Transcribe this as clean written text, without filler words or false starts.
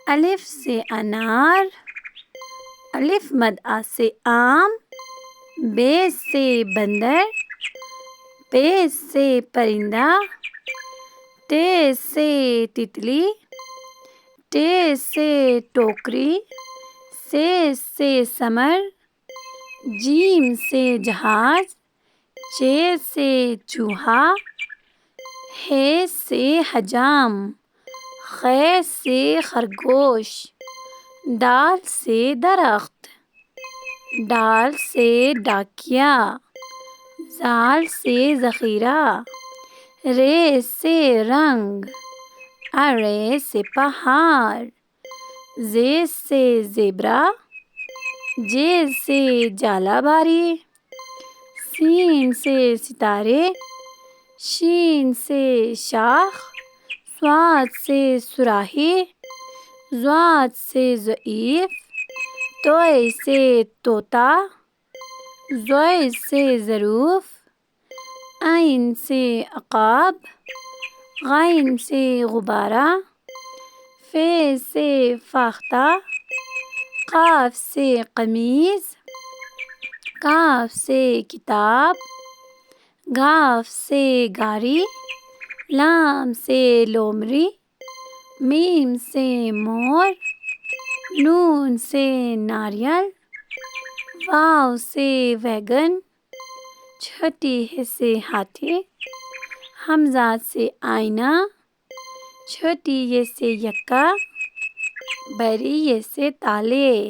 الف سے انار، الف مد آ سے آم، بے سے بندر، پے سے پرندہ، تے سے تتلی، ٹے سے ٹوکری، سے سمر، جیم سے جہاز، چے سے چوہا، ہے سے حجام، خے سے خرگوش، دال سے درخت، ڈال سے ڈاکیا، زال سے ذخیرہ، رے سے رنگ، ارے سے پہاڑ، زے سے زیبرا، جے سے جالا باری، سین سے ستارے، شین سے شاخ، صاد سے صراحی، ضاد سے ضعیف، توئے سے طوطا، ضوئے سے ظروف، عین سے عقاب، غین سے غبارہ، فے سے فاختہ، قاف سے قمیص، کاف سے کتاب، گاف سے گاری، لام سے لومڑی، میم سے مور، نون سے ناریل، واو سے ویگن، چھوٹی ح سے ہاتھی، حمزہ سے آئینہ، چھوٹی ی سے یکا، بڑی ی سے تالے۔